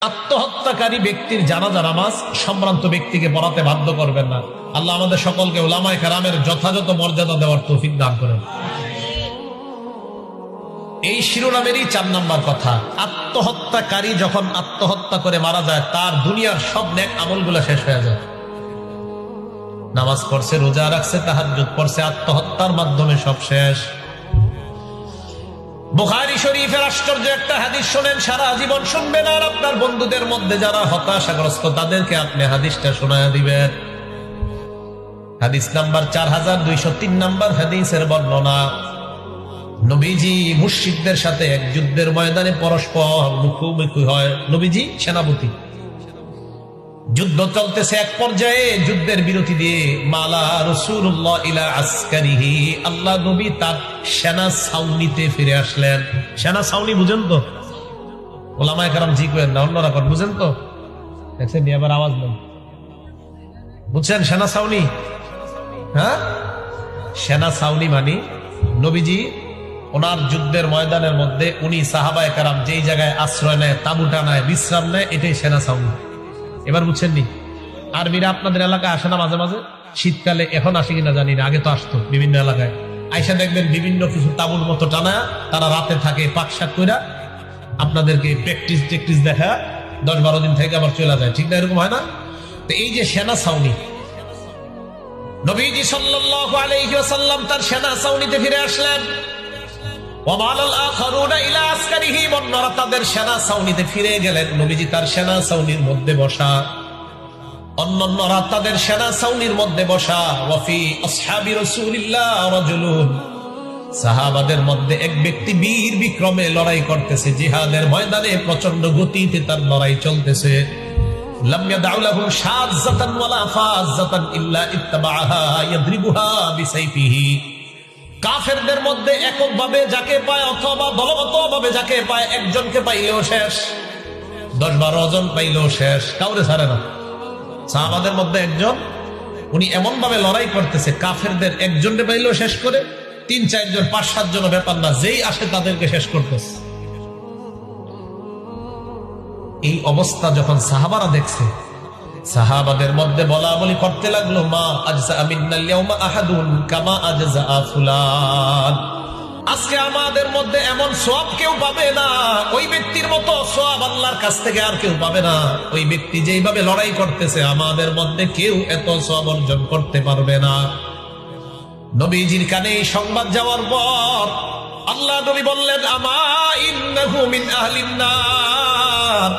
আত্মহত্যাকারী ব্যক্তির জানাজা নামাজ সম্ভ্রান্ত ব্যক্তিকে পড়াতে বাধ্য করবেন না। আল্লাহ আমাদের সকলকে উলামায়ে কেরামের যথাযথ মর্যাদা দেওয়ার তৌফিক দান করেন। এই শিরোনামেরই 4 নম্বর কথা, আত্মহত্যাকারী যখন আত্মহত্যা করে মারা যায় তার দুনিয়ার সব নেক আমলগুলো শেষ হয়ে যায়। নামাজ পড়ছে, রোজা রাখছে, তাহাজ্জুদ পড়ছে, আত্মহত্যার মাধ্যমে সব শেষ। বুখারী শরীফের আশ্চর্য একটা হাদিস শোনেন, সারা জীবন শুনবেন আর আপনার বন্ধুদের মধ্যে যারা হতাশাগ্রস্ত তাদেরকে আপনি হাদিসটা শোনায় দিবেন। হাদিস নাম্বার 4203 নম্বর হাদিসের বর্ণনা, নবীজি মুশরিকদের সাথে এক যুদ্ধের ময়দানে পরস্পর মুখোমুখি হয়। নবীজি সেনাপতি, যুদ্ধ চলতেছে, এক পর্যায়ে যুদ্ধের বিরতি দিয়ে মালা রাসূলুল্লাহ ইলা আসকারিহি, আল্লাহ নবী তার সেনা ছাউনিতে ফিরে আসলেন। সেনা ছাউনি বুঝেন তো? ওলামায়ে কেরাম জি করেন না, অন্যরা করেন, বুঝেন তো? দেখছেন আবার আওয়াজ নেই, বুঝছেন সেনা ছাউনি? হ্যাঁ, সেনা ছাউনি মানে নবীজি ওনার যুদ্ধের ময়দানের মধ্যে উনি সাহাবায়ে কেরাম যেই জায়গায় আশ্রয় নেয়, তাঁবুটা নেয়, বিশ্রাম নেয়, এটাই সেনা ছাউনি। এবার বুঝছেন নি? আর্মিরা আপনাদের এলাকায় আসে না মাঝে মাঝে? শীতকালে, এখন আসে কিনা জানি না, আগে তো আসতো বিভিন্ন এলাকায়। আইসা দেখবেন বিভিন্ন কিছু তাঁবুর মতো টানা, তারা রাতে থাকে পাকশাক কইরা, আপনাদেরকে প্র্যাকটিস দেখা 10-12 দিন থেকে আবার চলে যায়, ঠিক না? এরকম হয় না? তো এই যে সেনা ছাউনি, নবীজি সাল্লাল্লাহু আলাইহি ওয়াসাল্লাম তার সেনা ছাউনিতে ফিরে আসলেন। ওয়ামালাল আখারুনা ইলা আসকারিহি, অন্যরা তাদের সেনা ছাউনিতে ফিরে গেলেন। নবীজি তার সেনা ছাউনির মধ্যে বসা, অন্যান্যরা তাদের সেনা ছাউনির মধ্যে বসা। ওয়াফি আসহাবি রাসূলিল্লাহ রাজুলুন, সাহাবাদের মধ্যে এক ব্যক্তি বীর বিক্রমে লড়াই করতেছে, জিহাদের ময়দানে প্রচন্ড গতিতে তার লড়াই চলতেছে। লাম ইয়াদউ লাহু শাযাতান ওয়ালা ফাযাতান ইল্লা ইত্তাবাআহা ইয়াদরিবুহা বিসাইফিহি, কাফেরদের মধ্যে এককভাবে যাকে পায় অথবা দলগতভাবে যাকে পায়, একজনকে পাইলেও শেষ, 10-12 জন পাইলেও শেষ, কাউরে ছাড়ে না। সাহাবাদের মধ্যে একজন, উনি এমন ভাবে লড়াই করতেছে, কাফেরদের একজনকে পাইলেও শেষ করে, 3-4 জন 5-7 জন ব্যাপার না, যেই আসে তাদেরকে শেষ করতেছে। এই অবস্থা যখন সাহাবারা দেখছে, সাহাবাদের মধ্যে বলা বলি করতে লাগলো, মা আজজা মিন্নাল ইয়াউমা আহাদুন কামা আজজা ফুলান, আজকে আমাদের মধ্যে এমন সওয়াব কেউ পাবে না, ওই ব্যক্তির মতো সওয়াব আল্লাহর কাছ থেকে আর কেউ পাবে না। ওই ব্যক্তি যেইভাবে লড়াই করতেছে, আমাদের মধ্যে কেউ এত সওয়াব অর্জন করতে পারবে না। নবীজির কানে এই সংবাদ যাওয়ার পর আল্লাহ নবী বললেন, আমা ইন্নাহু মিন আহলিন নার,